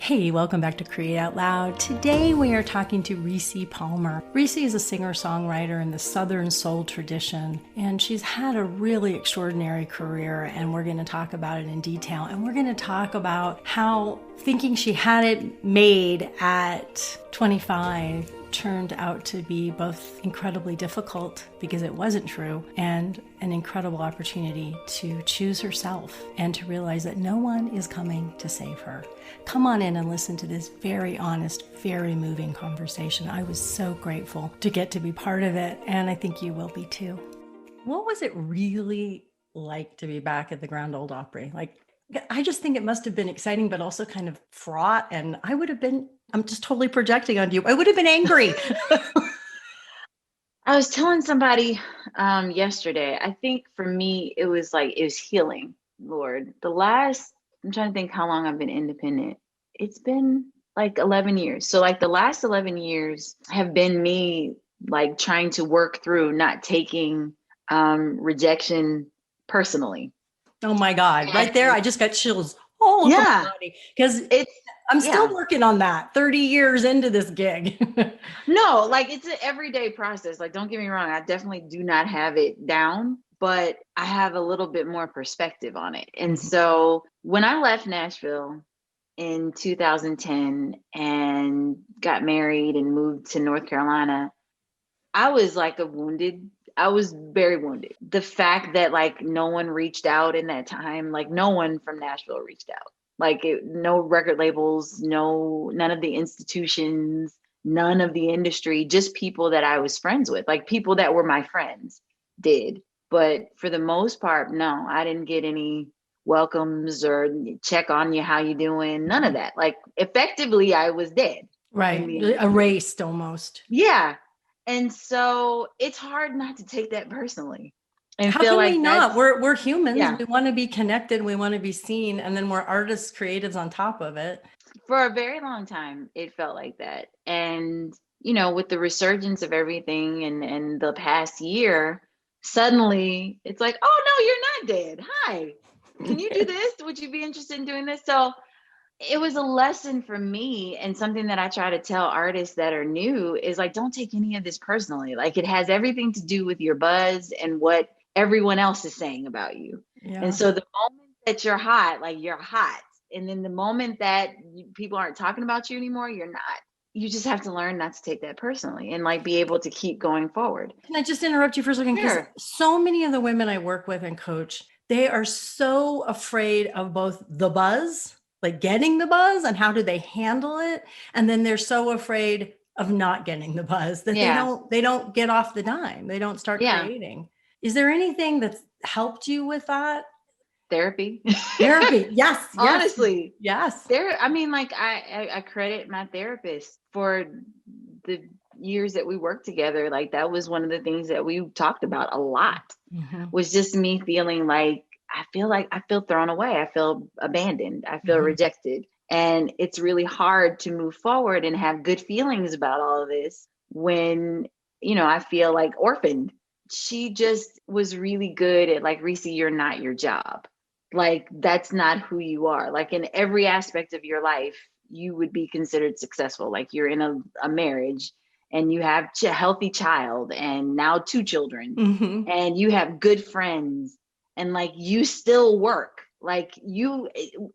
Hey, welcome back to Create Out Loud. Today we are talking to Rissi Palmer. Rissi is a singer-songwriter in the Southern Soul tradition, and she's had a really extraordinary career, and we're going to talk about it in detail. And we're going to talk about how thinking she had it made at 25 turned out to be both incredibly difficult because it wasn't true, and an incredible opportunity to choose herself and to realize that no one is coming to save her. Come on in and listen to this very honest, very moving conversation. I was so grateful to get to be part of it, and I think you will be too. What was it really like to be back at the Grand Ole Opry? I just think it must have been exciting, but also kind of fraught. And I'm just totally projecting on you. I would have been angry. I was telling somebody yesterday, I think for me, it was healing, Lord. I'm trying to think how long I've been independent. It's been like 11 years. So the last 11 years have been me trying to work through not taking rejection personally. Oh my God. Right there. I just got chills all over my body because I'm still working on that 30 years into this gig. No, it's an everyday process. Don't get me wrong. I definitely do not have it down, but I have a little bit more perspective on it. And so when I left Nashville in 2010 and got married and moved to North Carolina, I was I was very wounded. The fact that no one reached out in that time, no one from Nashville reached out. No record labels, none of the institutions, none of the industry, just people that I was friends with, people that were my friends did. But for the most part, no, I didn't get any welcomes or check on you, how you doing, none of that. Effectively, I was dead. Right. Erased almost. Yeah. And so it's hard not to take that personally. And how feel can we not? We're humans. Yeah. We want to be connected. We want to be seen. And then we're artists, creatives on top of it. For a very long time, it felt like that. And, with the resurgence of everything and the past year, suddenly it's oh, no, you're not dead. Hi, can you do this? Would you be interested in doing this? So it was a lesson for me, and something that I try to tell artists that are new is don't take any of this personally. It has everything to do with your buzz and what everyone else is saying about you. Yeah. And so the moment that you're hot, you're hot. And then the moment that people aren't talking about you anymore, you're not. You just have to learn not to take that personally and be able to keep going forward. Can I just interrupt you for a second? Because so many of the women I work with and coach, they are so afraid of both the buzz, getting the buzz, and how do they handle it? And then they're so afraid of not getting the buzz that they don't get off the dime. They don't start creating. Is there anything that's helped you with that? Therapy. Yes. Honestly. Yes. I credit my therapist for the years that we worked together. That was one of the things that we talked about a lot, was just me feeling I feel thrown away. I feel abandoned. I feel rejected. And it's really hard to move forward and have good feelings about all of this when, I feel orphaned. She just was really good at Rissi, you're not your job. That's not who you are. In every aspect of your life, you would be considered successful. You're in a marriage and you have a healthy child and now 2 children and you have good friends and you still work. You,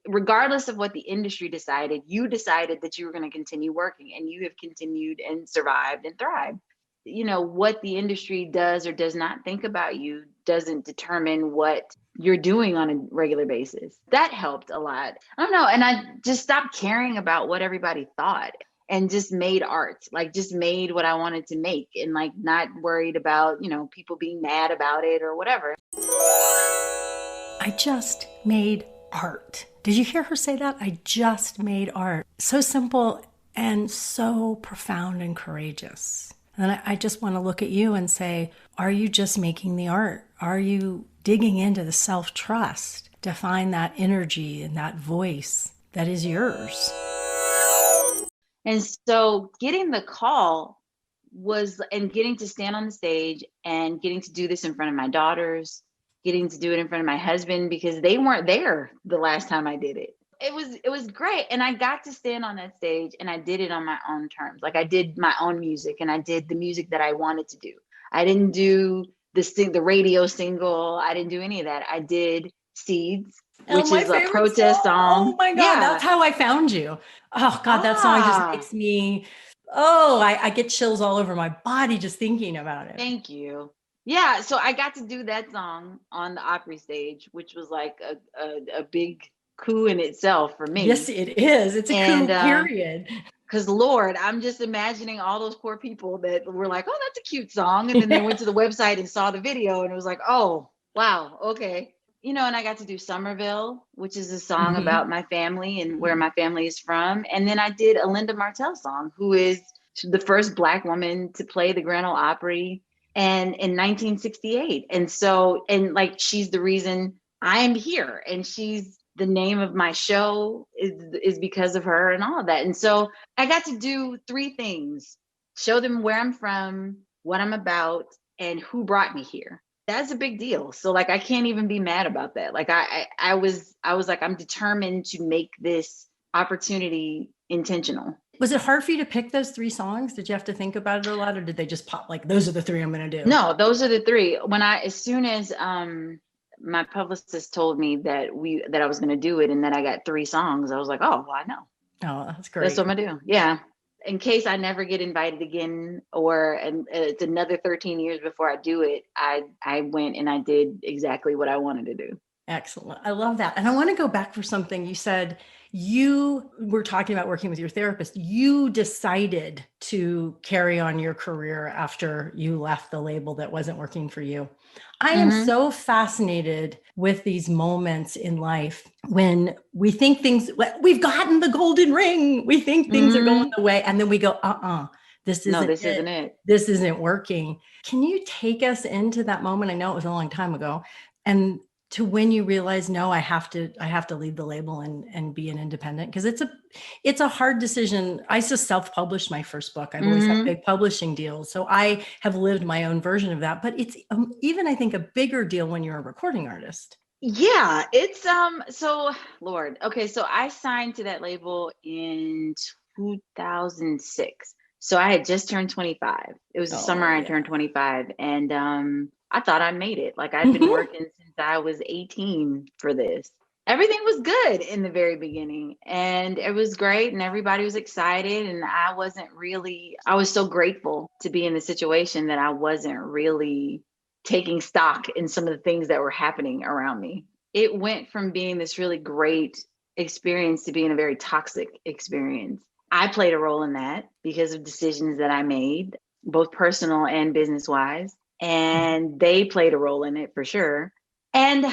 regardless of what the industry decided, you decided that you were going to continue working, and you have continued and survived and thrived. What the industry does or does not think about you doesn't determine what you're doing on a regular basis. That helped a lot. I don't know. And I just stopped caring about what everybody thought and just made art, just made what I wanted to make, and not worried about, people being mad about it or whatever. I just made art. Did you hear her say that? I just made art. So simple and so profound and courageous. And I just want to look at you and say, are you just making the art? Are you digging into the self-trust to find that energy and that voice that is yours? And so getting the call and getting to stand on the stage and getting to do this in front of my daughters, getting to do it in front of my husband, because they weren't there the last time I did it. it was great. And I got to stand on that stage and I did it on my own terms. Like I did my own music and I did the music that I wanted to do. I didn't do the radio single. I didn't do any of that. I did Seeds, which my is a favorite protest song. Oh song. my God, Yeah. that's how I found you. Oh God, that song just Ah, makes me, I get chills all over my body just thinking about it. thank you. Yeah, so I got to do that song on the Opry stage, which was like a big coup in itself for Yes, me. it is. It's a coup, And period. because Lord, I'm just imagining all those poor people that were like, oh, that's a cute song. And then they went to the website and saw the video and it was like, oh, wow, okay. You know, and I got to do Somerville, which is a song Mhm. about my family and where my family is from. And then I did a Linda Martell song, who is the first Black woman to play the Grand Ole Opry and in 1968. And so, and like, she's the reason I am here. And she's the name of my show is because of her and all of that. And so I got to do three things: show them where I'm from, what I'm about, and who brought me here. That's a big deal. So like I can't even be mad about that. Like I was like, I'm determined to make this opportunity intentional. Was it hard for you to pick those three songs? Did you have to think about it a lot, or did they just pop like those are the three I'm going to do? No, those are the three. As soon as my publicist told me that I was gonna do it and that I got three songs, I was like, oh, well, I know. Oh, that's That's great. what I'm gonna do. Yeah. In case I never get invited again, and it's another 13 years before I do it, I went and I did exactly what I wanted to do. Excellent. I love that. And I want to go back for something you said. You were talking about working with your therapist. You decided to carry on your career after you left the label that wasn't working for you. I am Mm-hmm. so fascinated with these moments in life when we think we've gotten the golden ring. We think things are going Mm-hmm. the way, and then we go, this No, isn't this it. isn't it. This isn't working. Can you take us into that moment? I know it was a long time ago. And to when you realize, no, I have to leave the label and be an independent, because it's a hard decision. I just self-published my first book. I've always had Mm-hmm. big publishing deals, so I have lived my own version of that. But it's even, I think, a bigger deal when you're a recording artist. Yeah, it's so Lord. Okay, so I signed to that label in 2006. So I had just turned 25. It was the summer Oh I yeah. turned 25 and I thought I made it. Like I'd been working since I was 18 for this. Everything was good in the very beginning and it was great and everybody was excited and I was so grateful to be in the situation that I wasn't really taking stock in some of the things that were happening around me. It went from being this really great experience to being a very toxic experience. I played a role in that because of decisions that I made, both personal and business wise. And they played a role in it for sure. And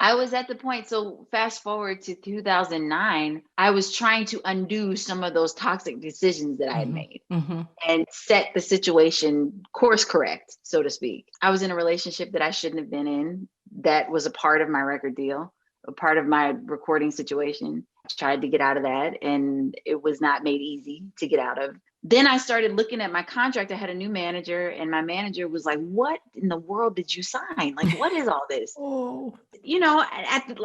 I was at the point, so fast forward to 2009, I was trying to undo some of those toxic decisions that I had Mm-hmm. made Mm-hmm. and set the situation course correct, so to speak. I was in a relationship that I shouldn't have been in. That was a part of my record deal, a part of my recording situation. I tried to get out of that and it was not made easy to get out of. Then I started looking at my contract. I had a new manager and my manager was like, what in the world did you sign? Like, what is all this? Oh. You know,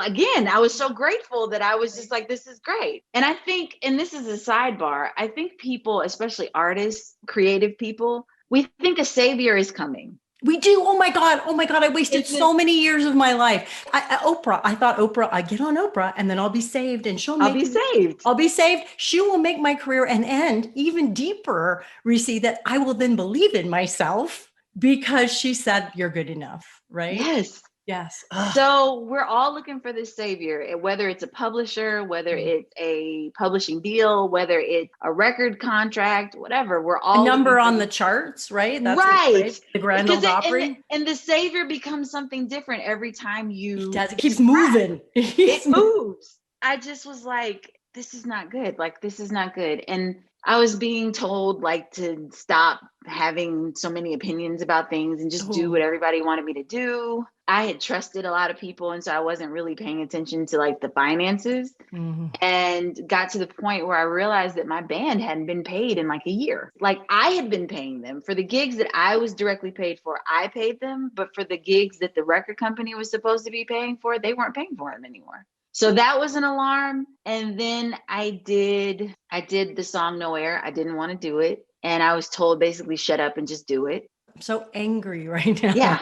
again, I was so grateful that I was just like, this is great. And I think, and this is a sidebar, I think people, especially artists, creative people, we think a savior is coming. We do. Oh my God. Oh my God. I wasted It's this, so many years of my life. I thought Oprah, I get on Oprah and then I'll be saved and I'll be saved. I'll be saved. She will make my career and end even deeper, Rissi, that I will then believe in myself because she said, you're good enough. Right? Yes. Yes. So we're all looking for this savior, whether it's a publisher, whether it's a publishing deal, whether it's a record contract, whatever. We're A all looking number for on the this. charts, right? That's what's Right. great. The Grand Because Ole Opry. and the savior becomes something different every time It you does. It keeps moving. it moves. I just was like, this is not good. Like, this is not good. And I was being told like to stop having so many opinions about things and just do what Oh. everybody wanted me to do. I had trusted a lot of people. And so I wasn't really paying attention to like the finances Mhm. and got to the point where I realized that my band hadn't been paid in like a year. Like I had been paying them for the gigs that I was directly paid for. I paid them, but for the gigs that the record company was supposed to be paying for, they weren't paying for them anymore. So that was an alarm. And then I did the song Nowhere. I didn't want to do it. And I was told basically shut up and just do it. I'm so angry right now. Yeah.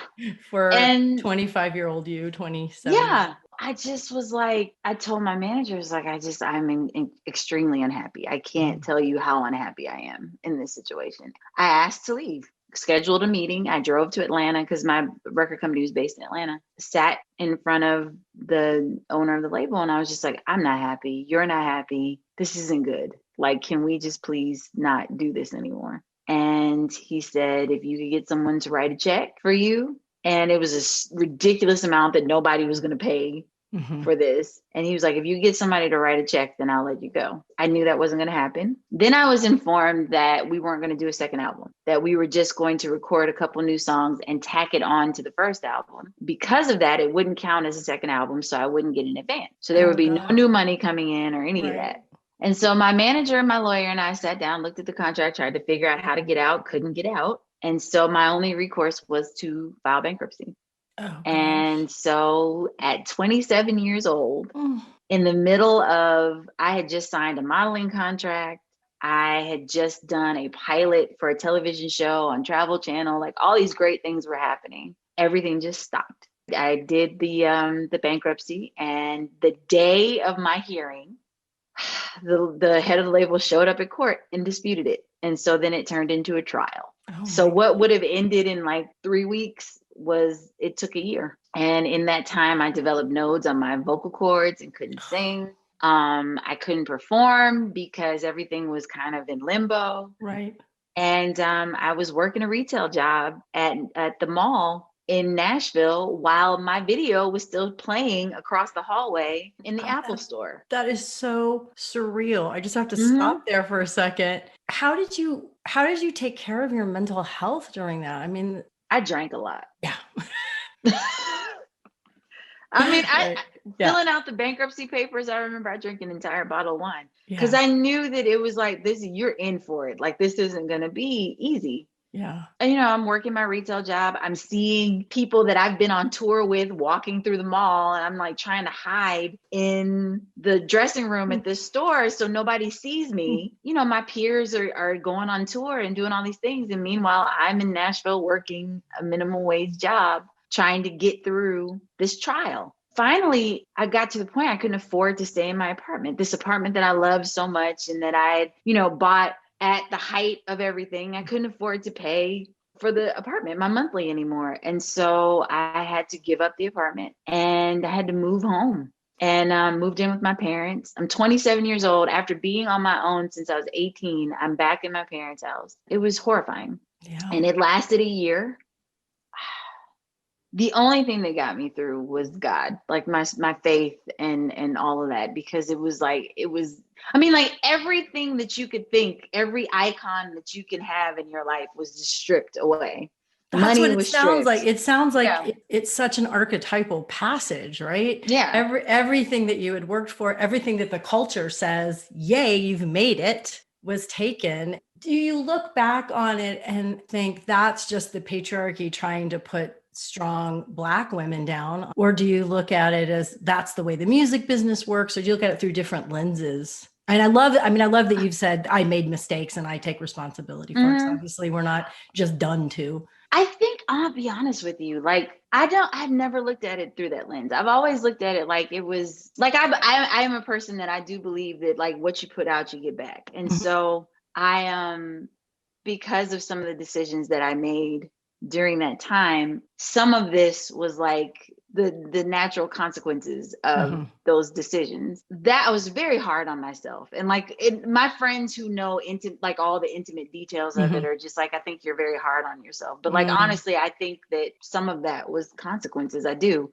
For And 25-year-old you, 27. yeah, I just was like, I told my managers, like, I'm extremely unhappy. I can't tell you how unhappy I am in this situation. I asked to leave, scheduled a meeting. I drove to Atlanta because my record company was based in Atlanta, sat in front of the owner of the label. And I was just like, I'm not happy. You're not happy. This isn't good. Like, can we just please not do this anymore? And he said, if you could get someone to write a check for you, and it was a ridiculous amount that nobody was going to pay for this. And he was like, if you get somebody to write a check, then I'll let you go. I knew that wasn't going to happen. Then I was informed that we weren't going to do a second album, that we were just going to record a couple new songs and tack it on to the first album. Because of that, it wouldn't count as a second album, so I wouldn't get an advance. So there would be no new money coming in or any of that. And so my manager and my lawyer and I sat down, looked at the contract, tried to figure out how to get out, couldn't get out. And so my only recourse was to file bankruptcy. And so at 27 years old, in the middle of, I had just signed a modeling contract. I had just done a pilot for a television show on Travel Channel. Like, all these great things were happening. Everything just stopped. I did the bankruptcy, and the day of my hearing, the head of the label showed up at court and disputed it. And so then it turned into a trial. So what would have ended in like 3 weeks it took a year. And in that time, I developed nodes on my vocal cords and couldn't sing. I couldn't perform because everything was kind of in limbo. Right. And I was working a retail job at the mall in Nashville while my video was still playing across the hallway in the Apple store. That is so surreal. I just have to stop there for a second. How did you take care of your mental health during that? I mean, I drank a lot. Yeah. I mean, filling out the bankruptcy papers, I remember I drank an entire bottle of wine because I knew that it was like, you're in for it. Like, this isn't going to be easy. Yeah. And, I'm working my retail job. I'm seeing people that I've been on tour with walking through the mall, and I'm like trying to hide in the dressing room at this store so nobody sees me. My peers are going on tour and doing all these things. And meanwhile, I'm in Nashville working a minimum wage job, trying to get through this trial. Finally, I got to the point I couldn't afford to stay in my apartment, this apartment that I loved so much and that I had, bought at the height of everything. I couldn't afford to pay for the apartment, my monthly, anymore. And so I had to give up the apartment and I had to move home and moved in with my parents. I'm 27 years old. After being on my own since I was 18, I'm back in my parents' house. It was horrifying. Yeah. And it lasted a year. The only thing that got me through was God, like my faith and all of that, because it was like everything that you could think, every icon that you can have in your life was just stripped away. That's what it sounds like. It sounds like it's such an archetypal passage, right? Yeah. Everything that you had worked for, everything that the culture says, yay, you've made it, was taken. Do you look back on it and think that's just the patriarchy trying to put strong Black women down? Or do you look at it as that's the way the music business works? Or do you look at it through different lenses? And I love that you've said I made mistakes and I take responsibility for it. So obviously we're not just done to. I think I'll be honest with you. Like, I've never looked at it through that lens. I've always looked at it like it was like, I'm a person that I do believe that like what you put out, you get back. And so because of some of the decisions that I made during that time, some of this was like the natural consequences of those decisions. That I was very hard on myself. And like my friends who know like all the intimate details of it are just like, I think you're very hard on yourself. But like, honestly, I think that some of that was consequences. I do.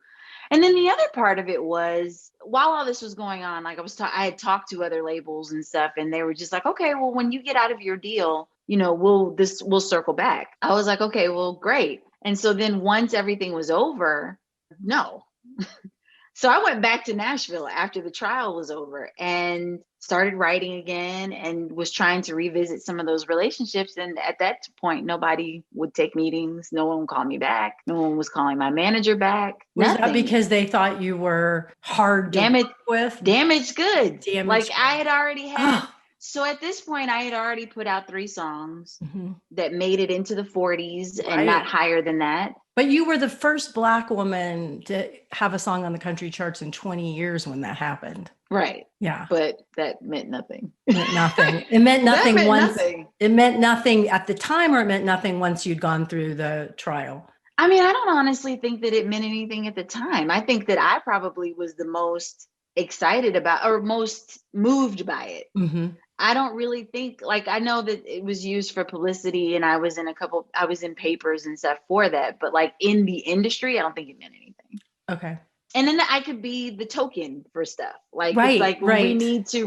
And then the other part of it was, while all this was going on, like I had talked to other labels and stuff, and they were just like, okay, well, when you get out of your deal, we'll circle back. I was like, okay, well, great. And so then once everything was over, no. So I went back to Nashville after the trial was over and started writing again and was trying to revisit some of those relationships. And at that point, nobody would take meetings. No one would call me back. No one was calling my manager back. Was Nothing. that because they thought you were hard to work with? Damaged goods. Damaged like I had already had. So at this point, I had already put out 3 songs that made it into the 40s and not higher than that. But you were the first Black woman to have a song on the country charts in 20 years when that happened. Right. Yeah. But that meant nothing. It meant nothing. It meant nothing once. It meant nothing at the time, or it meant nothing once you'd gone through the trial? I mean, I don't honestly think that it meant anything at the time. I think that I probably was the most excited about or most moved by it. Mm-hmm. I don't really think, like, I know that it was used for publicity and I was in papers and stuff for that, but like in the industry, I don't think it meant anything. Okay. And then I could be the token for stuff. Like, right, it's like when right. we need to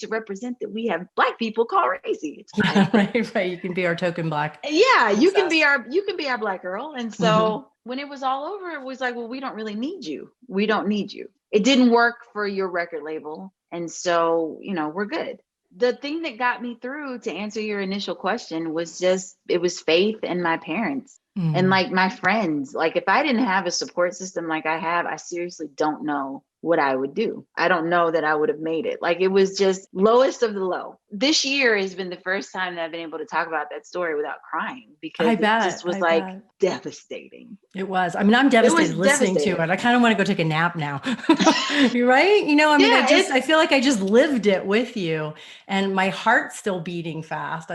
represent that we have Black people, call Rissi. Yeah, right. You can be our token Black. Yeah, you can be our Black girl. And so when it was all over, it was like, well, we don't really need you. We don't need you. It didn't work for your record label. And so, we're good. The thing that got me through, to answer your initial question, was just, it was faith in my parents and like my friends. Like, if I didn't have a support system like I have, I seriously don't know what I would do. I don't know that I would have made it. Like, it was just lowest of the low. This year has been the first time that I've been able to talk about that story without crying, because it just was devastating. It was. I mean, I'm devastated listening to it. I kind of want to go take a nap now. You're right. I feel like I just lived it with you and my heart's still beating fast.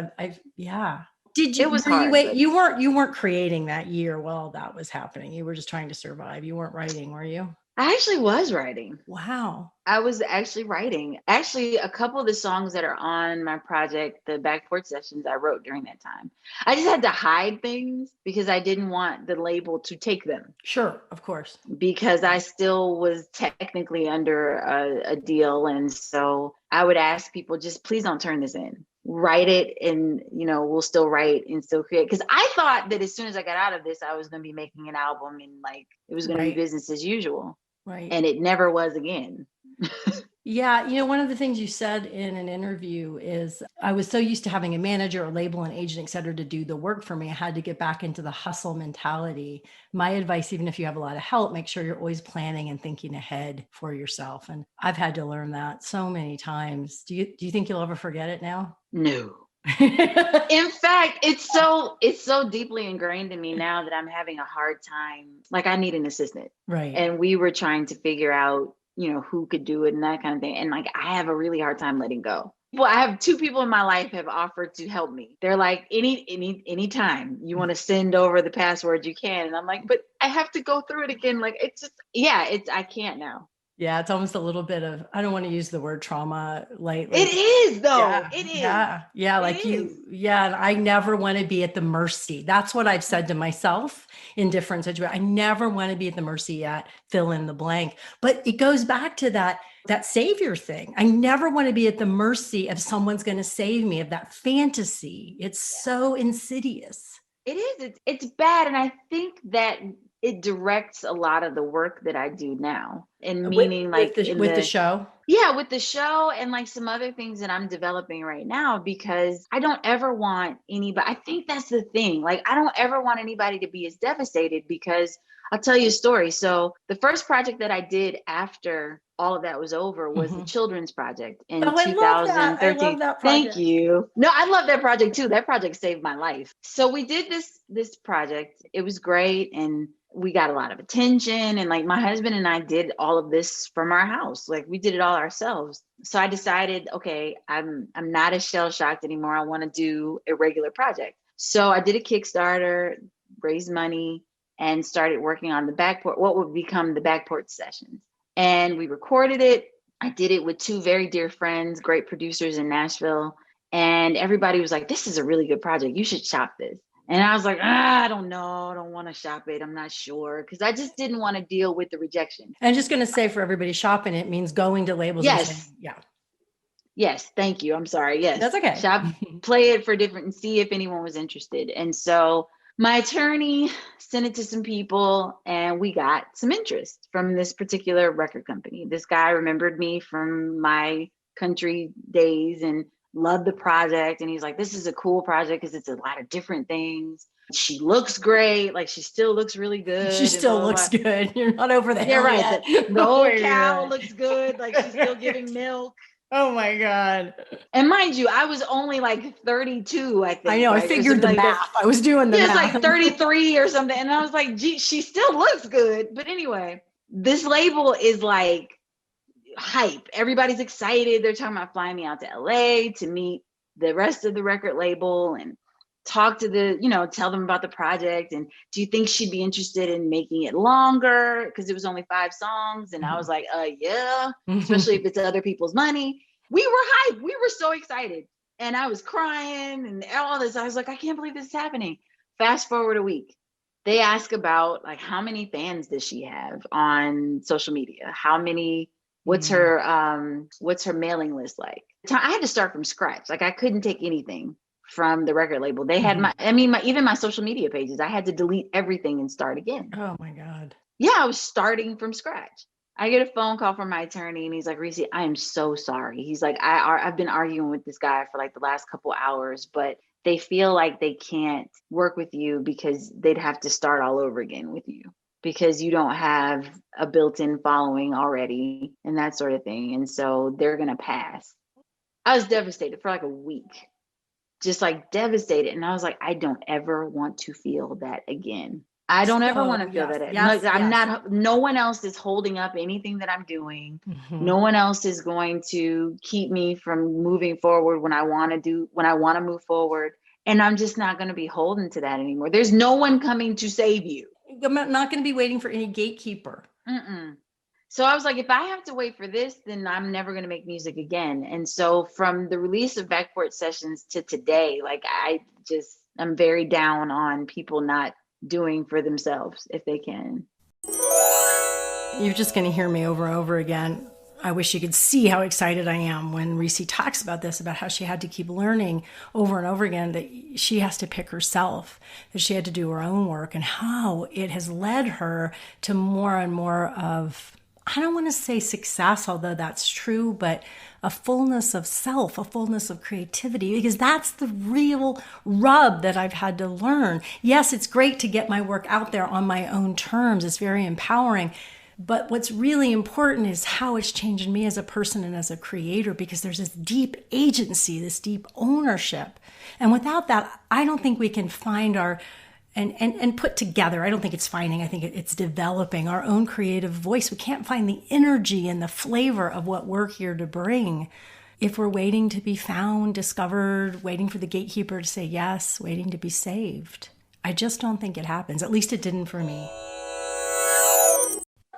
Did you, it was hard, you weren't creating that year while that was happening. You were just trying to survive. You weren't writing, were you? I actually was writing. Wow. I was actually writing. Actually, a couple of the songs that are on my project, the Back Porch Sessions, I wrote during that time. I just had to hide things because I didn't want the label to take them. Sure, of course. Because I still was technically under a deal. And so I would ask people, just please don't turn this in. Write it and, we'll still write and still create. Because I thought that as soon as I got out of this, I was going to be making an album and like it was going to be business as usual. Right. And it never was again. Yeah. One of the things you said in an interview is, I was so used to having a manager, a label, an agent, et cetera, to do the work for me. I had to get back into the hustle mentality. My advice, even if you have a lot of help, make sure you're always planning and thinking ahead for yourself. And I've had to learn that so many times. Do you think you'll ever forget it now? No. In fact, it's so deeply ingrained in me now that I'm having a hard time. Like, I need an assistant. Right. And we were trying to figure out, who could do it and that kind of thing. And like, I have a really hard time letting go. Well, I have 2 people in my life have offered to help me. They're like, any time you want to send over the password, you can. And I'm like, but I have to go through it again. Like, I can't now. Yeah, it's almost a little bit of, I don't want to use the word trauma lightly. It is though. Yeah, it is. Yeah. Like and I never want to be at the mercy. That's what I've said to myself in different situations. I never want to be at the mercy at fill in the blank. But it goes back to that savior thing. I never want to be at the mercy of someone's going to save me, of that fantasy. It's so insidious. It is. It's bad. And I think that it directs a lot of the work that I do now. And meaning with the show? Yeah, with the show and like some other things that I'm developing right now, because I don't ever want anybody. I think that's the thing. Like, I don't ever want anybody to be as devastated, because I'll tell you a story. So the first project that I did after all of that was over was the children's project in 2013. I love that project. Thank you. No, I love that project too. That project saved my life. So we did this project. It was great. And we got a lot of attention, and like my husband and I did all of this from our house. Like, we did it all ourselves. So I decided, okay, I'm not as shell shocked anymore. I want to do a regular project. So I did a Kickstarter, raised money, and started working on what would become the Back Porch Sessions. And we recorded it. I did it with 2 very dear friends, great producers in Nashville. And everybody was like, this is a really good project. You should shop this. And I was like, I don't know. I don't want to shop it. I'm not sure. Because I just didn't want to deal with the rejection. And just going to say, for everybody, shopping it means going to labels. Yes. And saying, yeah. Yes. Thank you. I'm sorry. Yes. That's okay. Shop, play it for different, and see if anyone was interested. And so my attorney sent it to some people, and we got some interest from this particular record company. This guy remembered me from my country days and loved the project. And he's like, this is a cool project because it's a lot of different things. She looks great. Like, she still looks really good. She still looks good. You're not over the hill yet. The old cow looks good. Like, she's still giving milk. Oh my God. And mind you, I was only like 32, I think. I know, right? I figured the math. I was doing the math. It's like 33 or something. And I was like, gee, she still looks good. But anyway, this label is like hype. Everybody's excited. They're talking about flying me out to LA to meet the rest of the record label and talk to tell them about the project. And do you think she'd be interested in making it longer? Because it was only 5 songs. And I was like, yeah, especially if it's other people's money. We were hyped. We were so excited. And I was crying and all this. I was like, I can't believe this is happening. Fast forward a week. They ask about like, how many fans does she have on social media? What's her mailing list like? I had to start from scratch. Like, I couldn't take anything from the record label. They had even my social media pages, I had to delete everything and start again. Oh my God. Yeah, I was starting from scratch. I get a phone call from my attorney and he's like, Rissi, I am so sorry. He's like, I've been arguing with this guy for like the last couple hours, but they feel like they can't work with you because they'd have to start all over again with you because you don't have a built-in following already and that sort of thing. And so they're going to pass. I was devastated for like a week. Just like devastated. And I was like, I don't ever want to feel that again. I don't ever want to feel that. Not, no one else is holding up anything that I'm doing. No one else is going to keep me from moving forward when I want to move forward. And I'm just not going to be holding to that anymore. There's no one coming to save you. I'm not going to be waiting for any gatekeeper. So I was like, if I have to wait for this, then I'm never going to make music again. And so from the release of Backport Sessions to today, like I'm very down on people not doing for themselves if they can. You're just going to hear me over and over again. I wish you could see how excited I am when Rissi talks about this, about how she had to keep learning over and over again, that she has to pick herself, that she had to do her own work, and how it has led her to more and more of, I don't want to say success, although that's true, but a fullness of self, a fullness of creativity, because that's the real rub that I've had to learn. Yes, it's great to get my work out there on my own terms. It's very empowering. But what's really important is how it's changed me as a person and as a creator, because there's this deep agency, this deep ownership. And without that, I don't think we can find our and put together. I don't think it's finding. I think it's developing our own creative voice. We can't find the energy and the flavor of what we're here to bring if we're waiting to be found, discovered, waiting for the gatekeeper to say yes, waiting to be saved. I just don't think it happens. At least it didn't for me.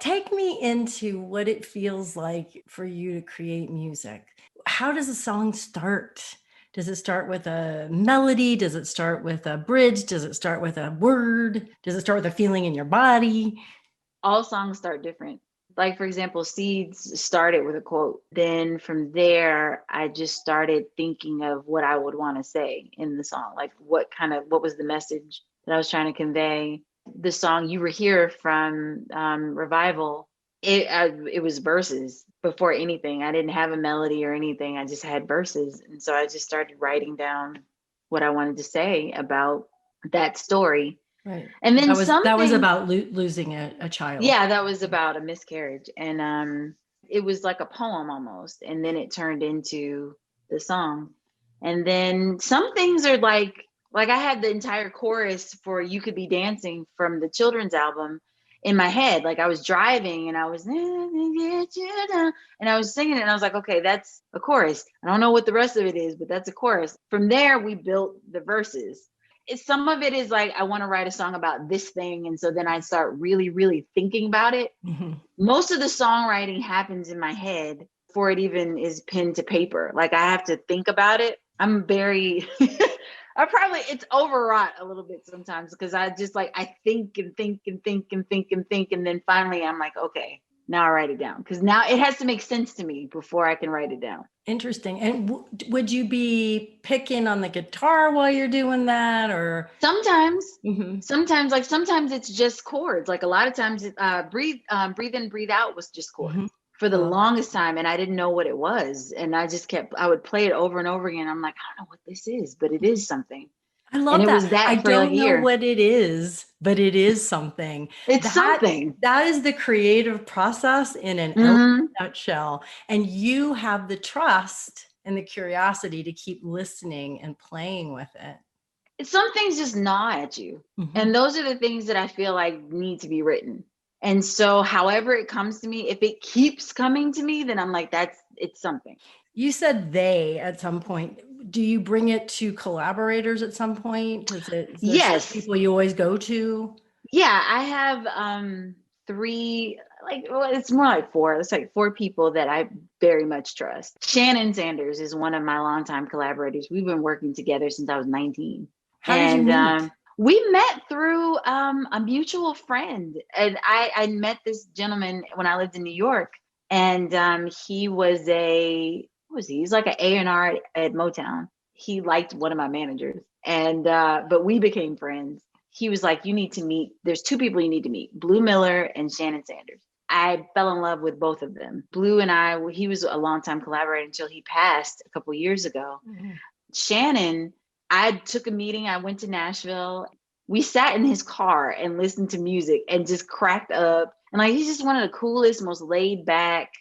Take me into what it feels like for you to create music. How does a song start? Does it start with a melody? Does it start with a bridge? Does it start with a word? Does it start with a feeling in your body? All songs start different. Like, for example, Seeds started with a quote. Then from there, I just started thinking of what I would want to say in the song. Like, what was the message that I was trying to convey? The song You Were Here from Revival, it was verses before anything. I didn't have a melody or anything. I just had verses. And so I just started writing down what I wanted to say about that story. Right. And then that was about losing a child. Yeah, that was about a miscarriage. And it was like a poem almost. And then it turned into the song. And then some things are like I had the entire chorus for You Could Be Dancing from the children's album in my head. Like, I was driving and I was and I was singing it and I was like, okay, that's a chorus. I don't know what the rest of it is, but that's a chorus. From there, we built the verses. Some of it is like, I want to write a song about this thing. And so then I start really, really thinking about it. Mm-hmm. Most of the songwriting happens in my head before it even is pen to paper. Like, I have to think about it. I'm very... it's overwrought a little bit sometimes because I just I think and think and think and think and think. And then finally I'm like, okay, now I write it down. Because now it has to make sense to me before I can write it down. Interesting. And would you be picking on the guitar while you're doing that, or? Sometimes, sometimes it's just chords. Like, a lot of times, breathe in, breathe out was just chords. Mm-hmm. for the longest time, and I didn't know what it was. And I would play it over and over again. I'm like, I don't know what this is, but it is something. I love And it that. was that I for like don't a know year. what it is, but it is something. It's something. That is the creative process in an nutshell. And you have the trust and the curiosity to keep listening and playing with it. Some things just gnaw at you. And those are the things that I feel like need to be written. And so however it comes to me, if it keeps coming to me, then I'm like, it's something. You said they at some point. Do you bring it to collaborators at some point? Is there Yes. people you always go to? Yeah, I have 3, it's more like 4. It's like 4 people that I very much trust. Shannon Sanders is one of my longtime collaborators. We've been working together since I was 19. How did you meet? We met through a mutual friend. And I met this gentleman when I lived in New York. And he was he's like an A&R at Motown. He liked one of my managers. And but we became friends. He was like, you need to meet, there's 2 people you need to meet, Blue Miller and Shannon Sanders. I fell in love with both of them. Blue and he was a longtime collaborator until he passed a couple years ago. Shannon, I took a meeting. I went to Nashville. We sat in his car and listened to music and just cracked up. And like, he's just one of the coolest, most laid back,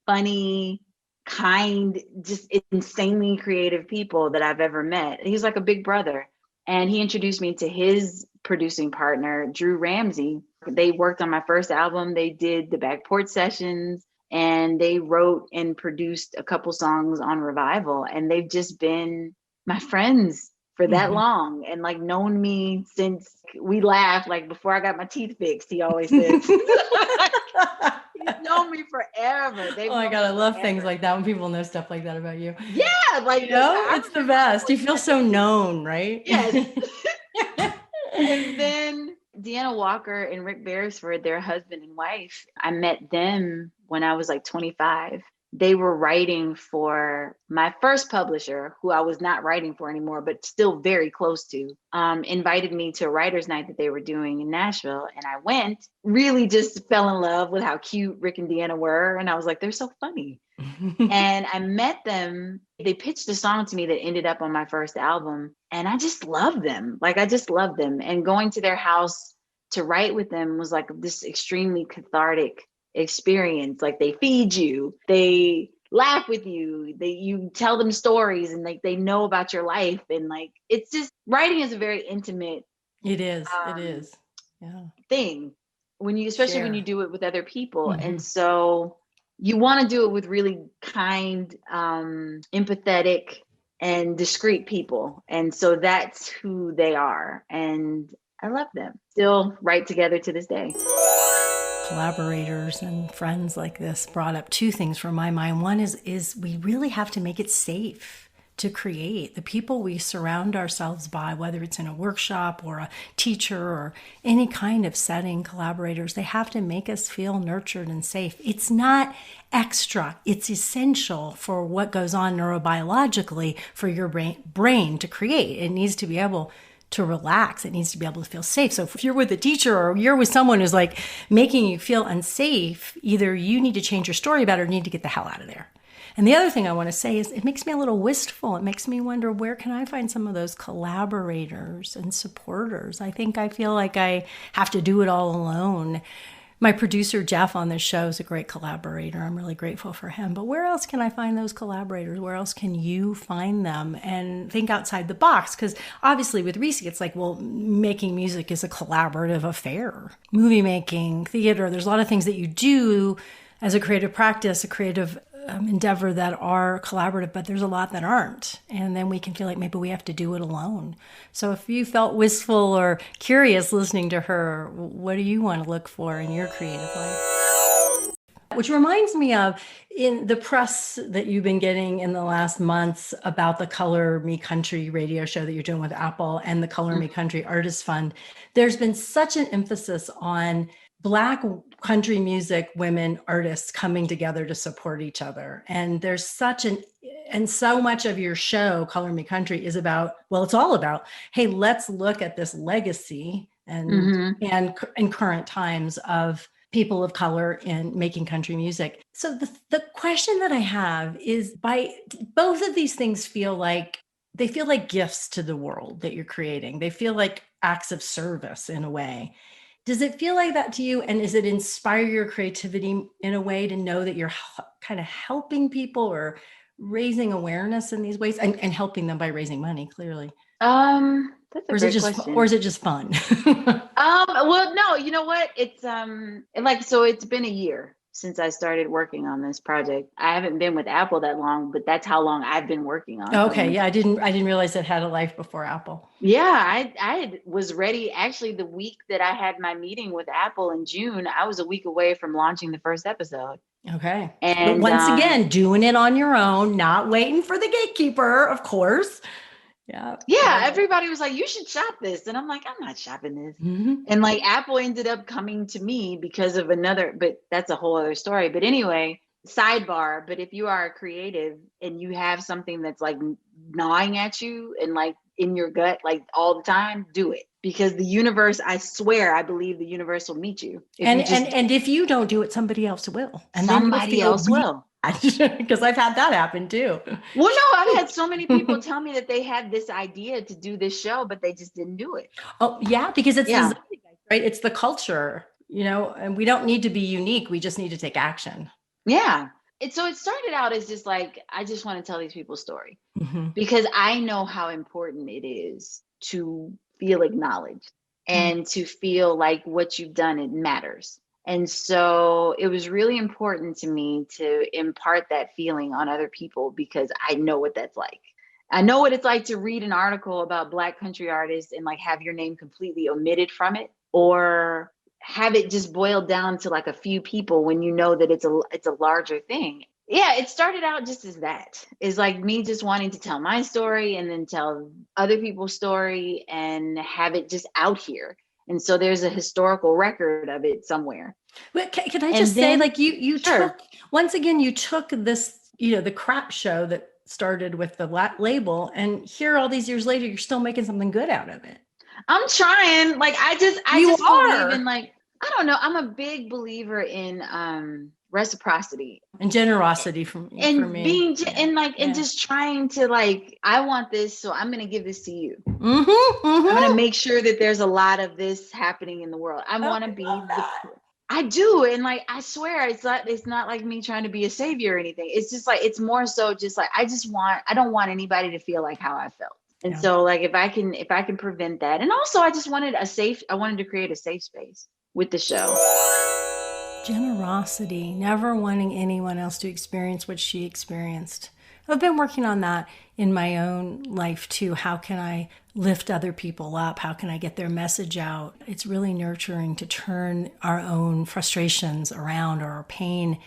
funny, kind, just insanely creative people that I've ever met. He's like a big brother. And he introduced me to his producing partner, Drew Ramsey. They worked on my first album. They did the back porch sessions, and they wrote and produced a couple songs on Revival. And they've just been my friends for that long, and like known me since we laughed, like before I got my teeth fixed, he always says. He's known me forever. Oh my God, I love things like that when people know stuff like that about you. Yeah, like it's the best. You feel so known, right? Yes. And then Deanna Walker and Rick Beresford, their husband and wife, I met them when I was like 25. They were writing for my first publisher, who I was not writing for anymore, but still very close to, invited me to a writer's night that they were doing in Nashville. And I went, really just fell in love with how cute Rick and Deanna were. And I was like, they're so funny. And I met them. They pitched a song to me that ended up on my first album. And I just loved them. Like, I just loved them. And going to their house to write with them was like this extremely cathartic experience. Like, they feed you, they laugh with you, you tell them stories, and like they know about your life. And like, it's just, writing is a very intimate thing when you, especially when you do it with other people. And so you want to do it with really kind, empathetic and discreet people. And so that's who they are, and I love them. Still write together to this day. Collaborators and friends like this brought up 2 things from my mind. One is we really have to make it safe to create. The people we surround ourselves by, whether it's in a workshop or a teacher or any kind of setting, collaborators, they have to make us feel nurtured and safe. It's not extra. It's essential for what goes on neurobiologically for your brain to create. It needs to be able to relax. It needs to be able to feel safe. So if you're with a teacher or you're with someone who's like making you feel unsafe, either you need to change your story about it or need to get the hell out of there. And the other thing I want to say is it makes me a little wistful. It makes me wonder, where can I find some of those collaborators and supporters? I feel like I have to do it all alone. My producer, Jeff, on this show is a great collaborator. I'm really grateful for him. But where else can I find those collaborators? Where else can you find them? And think outside the box. Because obviously with Rissi, it's like, well, making music is a collaborative affair. Movie making, theater, there's a lot of things that you do as a creative practice, a creative endeavor that are collaborative, but there's a lot that aren't. And then we can feel like maybe we have to do it alone. So if you felt wistful or curious listening to her, what do you want to look for in your creative life? Which reminds me of in the press that you've been getting in the last months about the Color Me Country radio show that you're doing with Apple and the Color Me Country Artist Fund. There's been such an emphasis on Black country music women artists coming together to support each other. And there's so much of your show, Color Me Country, is about, well, it's all about, hey, let's look at this legacy and in current times of people of color in making country music. So the question that I have is, by both of these things feel like gifts to the world that you're creating. They feel like acts of service in a way. Does it feel like that to you? And does it inspire your creativity in a way to know that you're kind of helping people or raising awareness in these ways and helping them by raising money, clearly? That's a great question. Or is it just fun? Well, no, you know what? It's so it's been a year since I started working on this project. I haven't been with Apple that long, but that's how long I've been working on Okay. things. Yeah. I didn't realize it had a life before Apple. Yeah, I was ready. Actually, the week that I had my meeting with Apple in June, I was a week away from launching the first episode. Okay. And but once again, doing it on your own, not waiting for the gatekeeper, of course. Yeah. Yeah, everybody was like, you should shop this. And I'm like, I'm not shopping this. Mm-hmm. And like Apple ended up coming to me because of another, but that's a whole other story. But anyway, sidebar, but if you are a creative and you have something that's like gnawing at you and like in your gut, like all the time, do it. Because the universe, I swear, I believe the universe will meet you. And if you don't do it, somebody else will. And somebody else will. Because I've had that happen too. Well, no, I've had so many people tell me that they had this idea to do this show, but they just didn't do it. Oh, yeah, because it's the right? It's the culture, and we don't need to be unique. We just need to take action. Yeah. So it started out as just like, I just want to tell these people's story because I know how important it is to feel acknowledged and to feel like what you've done, it matters. And so it was really important to me to impart that feeling on other people because I know what that's like. I know what it's like to read an article about Black country artists and like have your name completely omitted from it, or have it just boiled down to like a few people when you know that it's a larger thing. Yeah, it started out just as that. It's like me just wanting to tell my story and then tell other people's story and have it just out here. And so there's a historical record of it somewhere. But can I just say, like you took, once again, you took this, the crap show that started with the label, and here all these years later, you're still making something good out of it. I'm trying. Like, I just believe in, like, I don't know. I'm a big believer in reciprocity and generosity for me. And just trying to like, I want this, so I'm going to give this to you. I'm going to make sure that there's a lot of this happening in the world. I want to be I do. And like, I swear it's not like me trying to be a savior or anything. It's just like, it's more so just like, I don't want anybody to feel like how I felt. And so like, if I can prevent that. And also I just wanted I wanted to create a safe space with the show. Generosity, never wanting anyone else to experience what she experienced. I've been working on that in my own life too. How can I lift other people up? How can I get their message out? It's really nurturing to turn our own frustrations around, or our pain,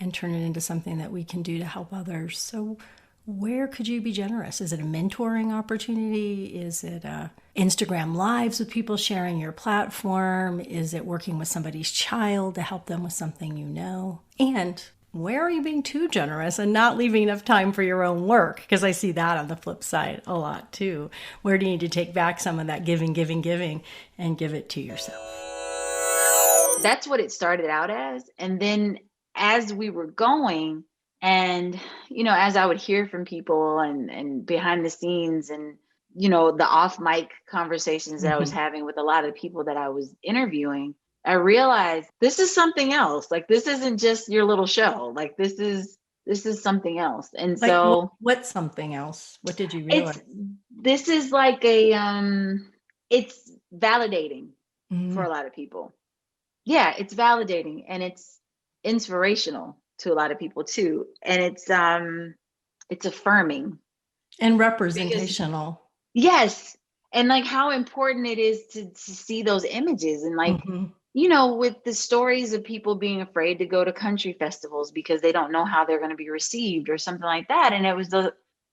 and turn it into something that we can do to help others. So where could you be generous? Is it a mentoring opportunity? Is it Instagram lives with people sharing your platform? Is it working with somebody's child to help them with something you know? And where are you being too generous and not leaving enough time for your own work? Because I see that on the flip side a lot too. Where do you need to take back some of that giving, and give it to yourself? That's what it started out as. And then as we were going, and, as I would hear from people and behind the scenes and, the off mic conversations that I was having with a lot of people that I was interviewing, I realized this is something else. Like, this isn't just your little show. Like, this is something else. And like, so what's something else? What did you realize? This is like it's validating for a lot of people. Yeah, it's validating and it's inspirational to a lot of people too. And it's affirming and representational. Yes. And like how important it is to see those images and like, with the stories of people being afraid to go to country festivals because they don't know how they're going to be received or something like that. And it was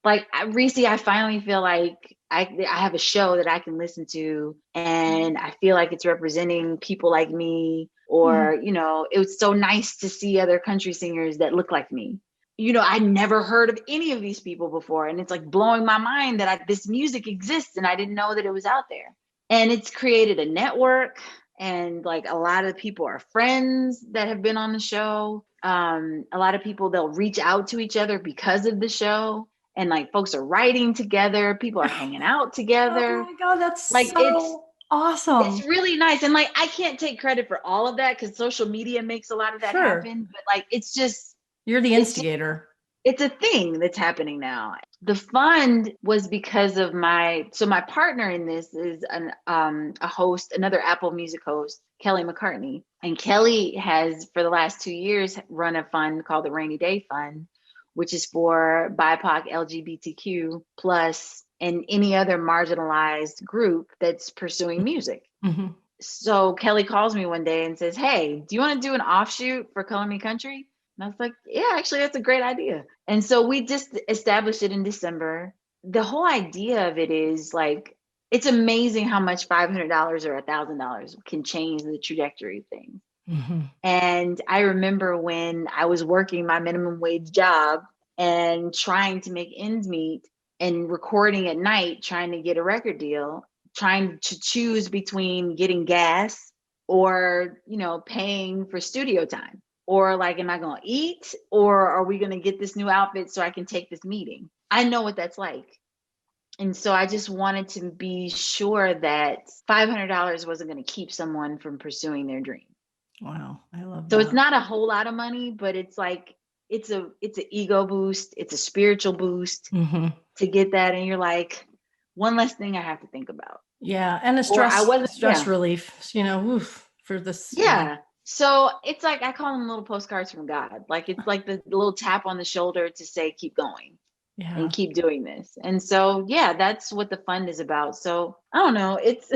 Rissi, I finally feel like I have a show that I can listen to and I feel like it's representing people like me, or, it was so nice to see other country singers that look like me. I'd never heard of any of these people before. And it's like blowing my mind that this music exists and I didn't know that it was out there. And it's created a network. And like a lot of people are friends that have been on the show. A lot of people, they'll reach out to each other because of the show. And like folks are writing together, people are hanging out Oh together. my God, that's Like so awesome. it's really nice. And like I can't take credit for all of that because social media makes a lot of that Sure. happen. But like You're the instigator. it's a thing that's happening now. The fund was because of my partner in this is a host, another Apple Music host, Kelly McCartney. And Kelly has for the last 2 years run a fund called the Rainy Day Fund, which is for BIPOC, LGBTQ plus and any other marginalized group that's pursuing music. Mm-hmm. So Kelly calls me one day and says, "Hey, do you want to do an offshoot for Color Me Country?" And I was like, "Yeah, actually, that's a great idea." And so we just established it in December. The whole idea of it is like, it's amazing how much $500 or $1,000 can change the trajectory of things. Mm-hmm. And I remember when I was working my minimum wage job and trying to make ends meet and recording at night, trying to get a record deal, trying to choose between getting gas or, paying for studio time. Or like, am I going to eat or are we going to get this new outfit so I can take this meeting? I know what that's like. And so I just wanted to be sure that $500 wasn't going to keep someone from pursuing their dream. Wow, I love So that. it's not a whole lot of money, but it's like it's an ego boost, it's a spiritual boost to get that, and you're like, one less thing I have to think about. Yeah, and a Or I wasn't stress relief, for this. Yeah. So it's like I call them little postcards from God. Like it's like the little tap on the shoulder to say, keep going and keep doing this. And so yeah, that's what the fund is about. So I don't know. It's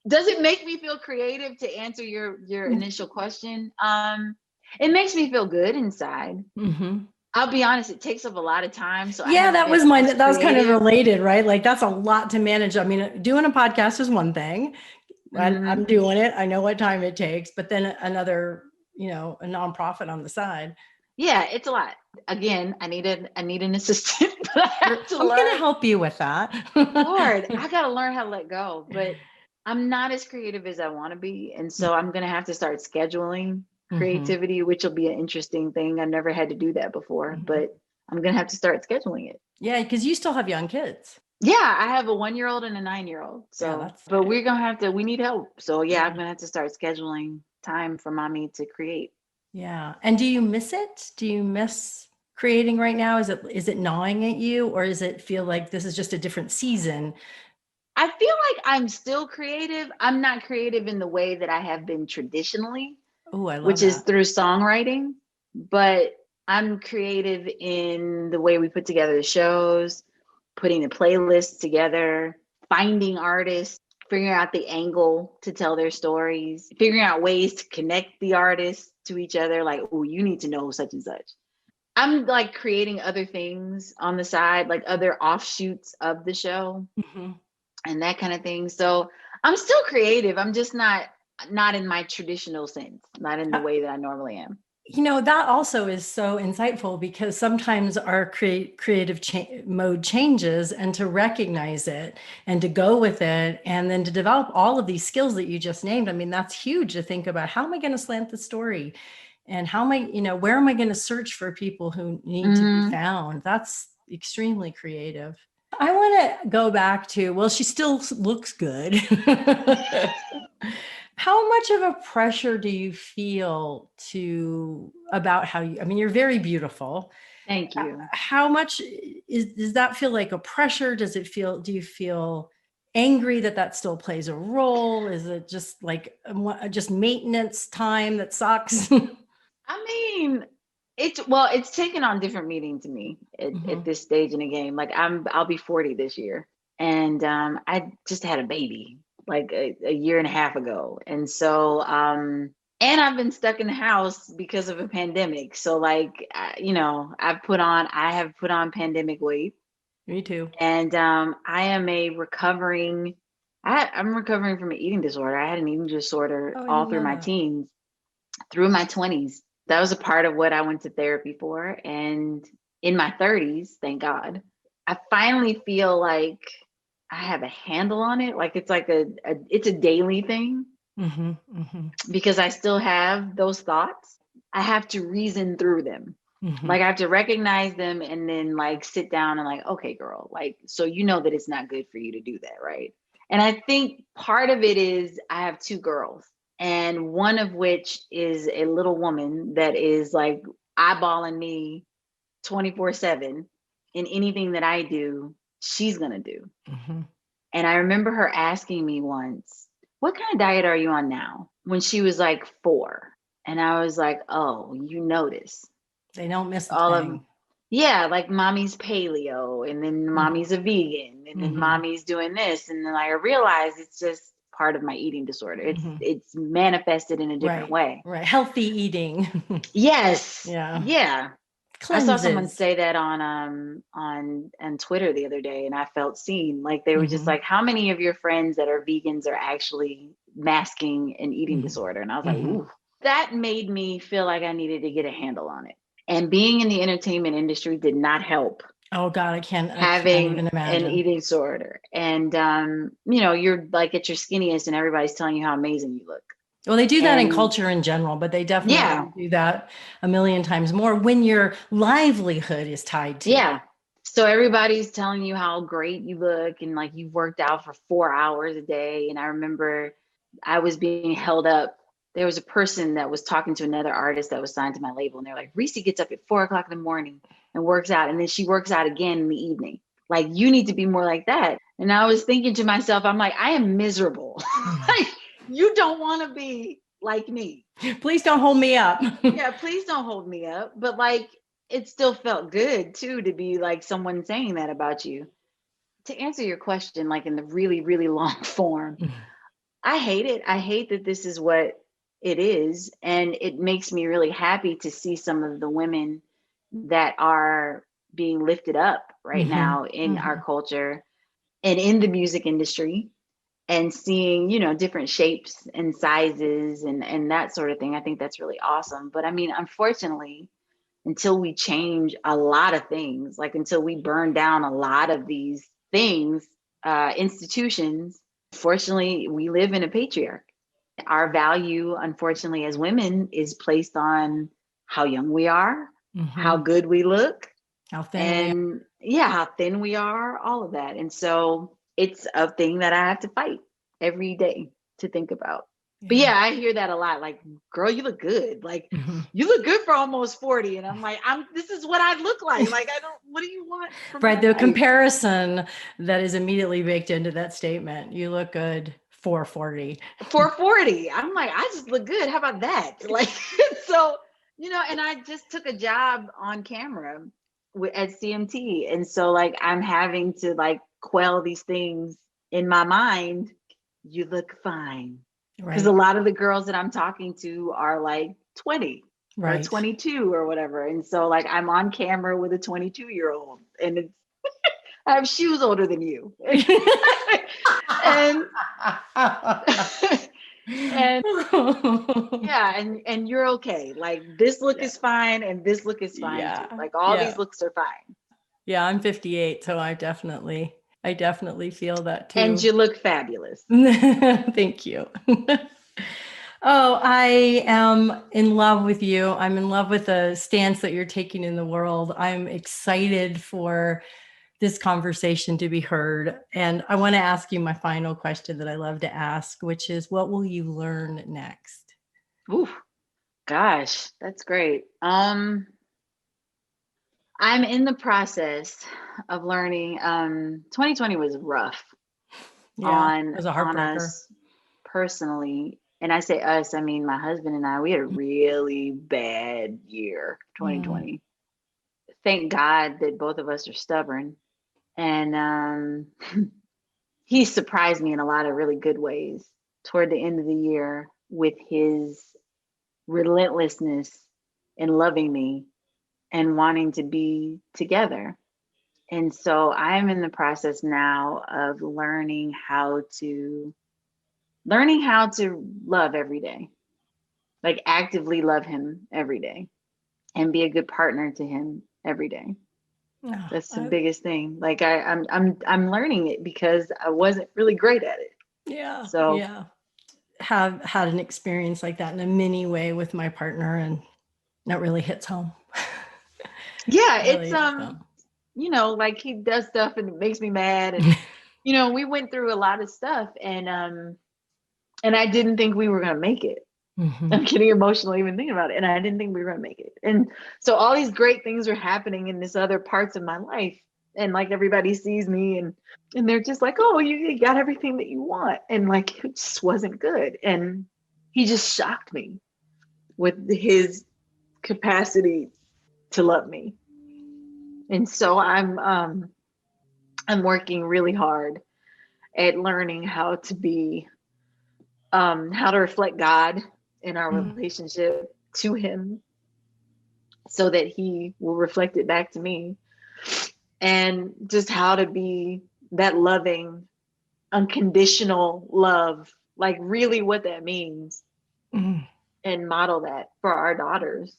does it make me feel creative to answer your initial question? It makes me feel good inside. I'll be honest, it takes up a lot of time. So I haven't that been that was kind of creative. related, right? Like that's a lot to manage. I mean, doing a podcast is one thing. I'm doing it. I know what time it takes, but then another, a nonprofit on the side. Yeah, it's a lot. Again, I need an assistant, but I'm going to help you with that. Lord, I got to learn how to let go, but I'm not as creative as I want to be. And so I'm going to have to start scheduling creativity, which will be an interesting thing. I've never had to do that before, but I'm going to have to start scheduling it. Yeah, because you still have young kids. Yeah, I have a 1-year-old and a 9-year-old. So, but we're going to we need help. So yeah, I'm going to have to start scheduling time for mommy to create. Yeah. And do you miss it? Do you miss creating right now? Is it gnawing at you, or does it feel like this is just a different season? I feel like I'm still creative. I'm not creative in the way that I have been traditionally, which is through songwriting, but I'm creative in the way we put together the shows, putting the playlists together, finding artists, figuring out the angle to tell their stories, figuring out ways to connect the artists to each other. Like, oh, you need to know such and such. I'm like creating other things on the side, like other offshoots of the show and that kind of thing. So I'm still creative. I'm just not in my traditional sense, not in the way that I normally am. That also is so insightful because sometimes our creative mode changes, and to recognize it and to go with it and then to develop all of these skills that you just named. I mean, that's huge to think about. How am I going to slant the story? And how am I, where am I going to search for people who need to be found? That's extremely creative. I want to go back to, well, she still looks good. How much of a pressure do you feel about how I mean, you're very beautiful. Thank you. How much does that feel like a pressure? Do you feel angry that still plays a role? Is it just like just maintenance time that sucks? I mean, it's taken on different meaning to me at this stage in the game. Like I'll be 40 this year, and I just had a baby like a year and a half ago, and so and I've been stuck in the house because of a pandemic. So like I have put on pandemic weight. Me too. And I'm recovering from an eating disorder. I had an eating disorder all through my teens, through my 20s. That was a part of what I went to therapy for. And in my 30s, thank God, I finally feel like I have a handle on it. Like it's like it's a daily thing. because I still have those thoughts. I have to reason through them. Like I have to recognize them and then like sit down and like, okay, girl, like, so you know that it's not good for you to do that, right? And I think part of it is I have two girls, and one of which is a little woman that is like eyeballing me 24/7 in anything that I do, she's gonna do. And I remember her asking me once, what kind of diet are you on now? When she was like 4. And I was like, oh, you notice. They don't miss a All of, thing. yeah, like mommy's paleo, and then mommy's a vegan, and then mommy's doing this. And then I realized it's just part of my eating disorder. It's manifested in a different way. Right. Healthy eating. Yes. Yeah. Yeah. Cleanses. I saw someone say that on Twitter the other day, and I felt seen. Like they were just like, how many of your friends that are vegans are actually masking an eating disorder? And I was like, ooh, that made me feel like I needed to get a handle on it. And being in the entertainment industry did not help. Oh God, I can't even imagine. An eating disorder. And you know, you're like at your skinniest and everybody's telling you how amazing you look. Well, they do that in culture in general, but they definitely do that a million times more when your livelihood is tied to it. So everybody's telling you how great you look and like you've worked out for 4 hours a day. And I remember I was being held up. There was a person that was talking to another artist that was signed to my label, and they're like, Rissi gets up at 4 o'clock in the morning and works out, and then she works out again in the evening. Like, you need to be more like that. And I was thinking to myself, I'm like, I am miserable. Like, you don't want to be like me. Please don't hold me up. Yeah, please don't hold me up. But like, it still felt good too to be like someone saying that about you. To answer your question, like in the really, really long form, I hate it. I hate that this is what it is. And it makes me really happy to see some of the women that are being lifted up right now in our culture and in the music industry, and seeing, you know, different shapes and sizes and that sort of thing. I think that's really awesome. But I mean, unfortunately, until we change a lot of things, like until we burn down a lot of these things, institutions, fortunately, we live in a patriarch. Our value, unfortunately, as women is placed on how young we are, how good we look, how thin how thin we are, all of that. And so it's a thing that I have to fight every day to think about. But yeah, I hear that a lot. Like, girl, you look good. Like, you look good for almost 40. And I'm like, this is what I look like. Like, what do you want from right? The life? comparison that is immediately baked into that statement. You look good for 40. For 40. I'm like, I just look good. How about that? Like, so, you know, and I just took a job on camera at CMT. And so like, I'm having to like quell these things in my mind. You look fine. Because a lot of the girls that I'm talking to are like 20 or 22 or whatever. And so like, I'm on camera with a 22-year-old, and it's, I have shoes older than you. and and you're okay. Like, this look is fine, and this look is fine too. Like, all these looks are fine. Yeah, I'm 58, so I definitely feel that too. And you look fabulous. Thank you. Oh, I am in love with you. I'm in love with the stance that you're taking in the world. I'm excited for this conversation to be heard. And I want to ask you my final question that I love to ask, which is, what will you learn next? Ooh, gosh, that's great. I'm in the process of learning. 2020 was rough on us personally. And I say us, I mean my husband and I. We had a really bad year, 2020. Thank God that both of us are stubborn. And he surprised me in a lot of really good ways toward the end of the year with his relentlessness in loving me and wanting to be together. And so I'm in the process now of learning how to love every day, like actively love him every day and be a good partner to him every day. That's the biggest thing. Like I'm learning it because I wasn't really great at it. Yeah. So yeah. have had an experience like that in a mini way with my partner, and that really hits home. Yeah, really it's you know, like he does stuff and it makes me mad, and you know, we went through a lot of stuff, and I didn't think we were gonna make it. Mm-hmm. I'm getting emotional even thinking about it, and I didn't think we were gonna make it. And so all these great things are happening in this other parts of my life, and like everybody sees me, and they're just like, oh, you got everything that you want, and like it just wasn't good. And he just shocked me with his capacity to love me. And so I'm working really hard at learning how to be how to reflect God in our relationship to him, so that he will reflect it back to me, and just how to be that loving, unconditional love, like really what that means, and model that for our daughters,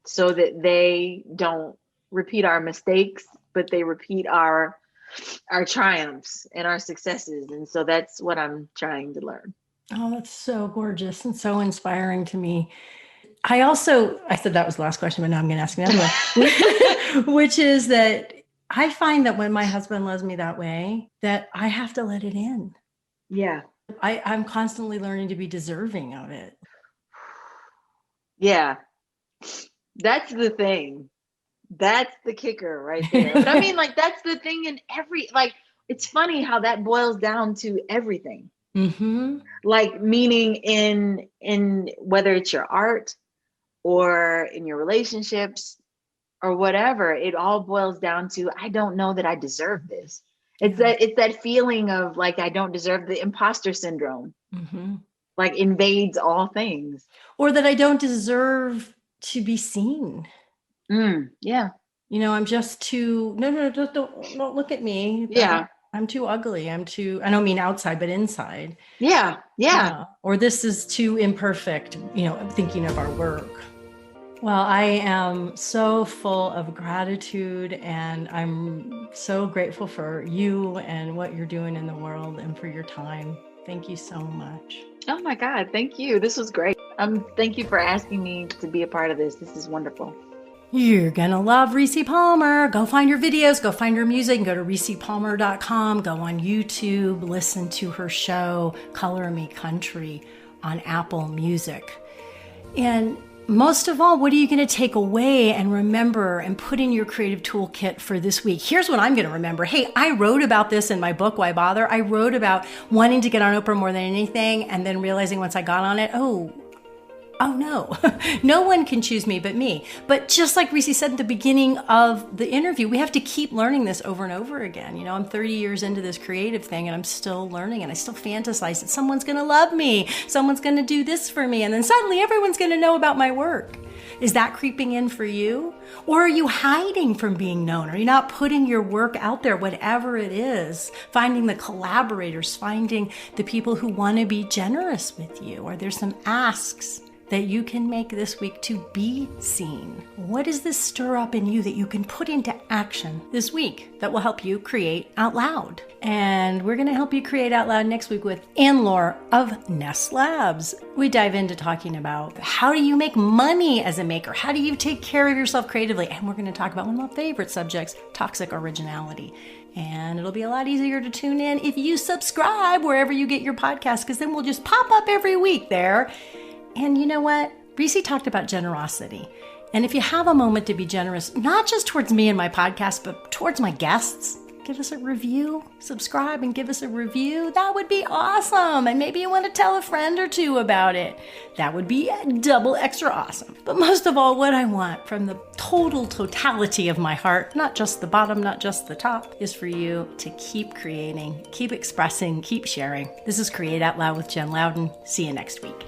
so that they don't repeat our mistakes, but they repeat our triumphs and our successes. And so that's what I'm trying to learn. Oh, that's so gorgeous and so inspiring to me. I said that was the last question, but now I'm going to ask another one, which is that I find that when my husband loves me that way, that I have to let it in. Yeah. I'm constantly learning to be deserving of it. Yeah. That's the thing. That's the kicker right there. But I mean, like, that's the thing in it's funny how that boils down to everything. Mm-hmm. Like, meaning in whether it's your art or in your relationships or whatever, it all boils down to, I don't know that I deserve this. It's that feeling of like, I don't deserve, the imposter syndrome, like invades all things. Or that I don't deserve to be seen. Yeah. You know, I'm just too, no, don't look at me. Yeah. I'm too ugly. I don't mean outside, but inside. Yeah. Or this is too imperfect, you know, thinking of our work. Well, I am so full of gratitude, and I'm so grateful for you and what you're doing in the world and for your time. Thank you so much. Oh my God. Thank you. This was great. Thank you for asking me to be a part of this. This is wonderful. You're going to love Rissi Palmer. Go find her videos, go find her music, and go to rissipalmer.com. Go on YouTube, listen to her show, Color Me Country, on Apple Music. And most of all, what are you going to take away and remember and put in your creative toolkit for this week? Here's what I'm going to remember. Hey, I wrote about this in my book, Why Bother? I wrote about wanting to get on Oprah more than anything, and then realizing once I got on it, oh no, no one can choose me but me. But just like Rissi said at the beginning of the interview, we have to keep learning this over and over again. You know, I'm 30 years into this creative thing, and I'm still learning, and I still fantasize that someone's going to love me, someone's going to do this for me, and then suddenly everyone's going to know about my work. Is that creeping in for you? Or are you hiding from being known? Are you not putting your work out there, whatever it is? Finding the collaborators, finding the people who want to be generous with you? Are there some asks that you can make this week to be seen? What does this stir up in you that you can put into action this week that will help you create out loud? And we're going to help you create out loud next week with Ann Lore of Nest Labs. We dive into talking about how do you make money as a maker? How do you take care of yourself creatively? And we're going to talk about one of my favorite subjects, toxic originality. And it'll be a lot easier to tune in if you subscribe wherever you get your podcast, because then we'll just pop up every week there. And you know what? Rissi talked about generosity. And if you have a moment to be generous, not just towards me and my podcast, but towards my guests, give us a review, subscribe and give us a review. That would be awesome. And maybe you want to tell a friend or two about it. That would be double extra awesome. But most of all, what I want from the totality of my heart, not just the bottom, not just the top, is for you to keep creating, keep expressing, keep sharing. This is Create Out Loud with Jen Loudon. See you next week.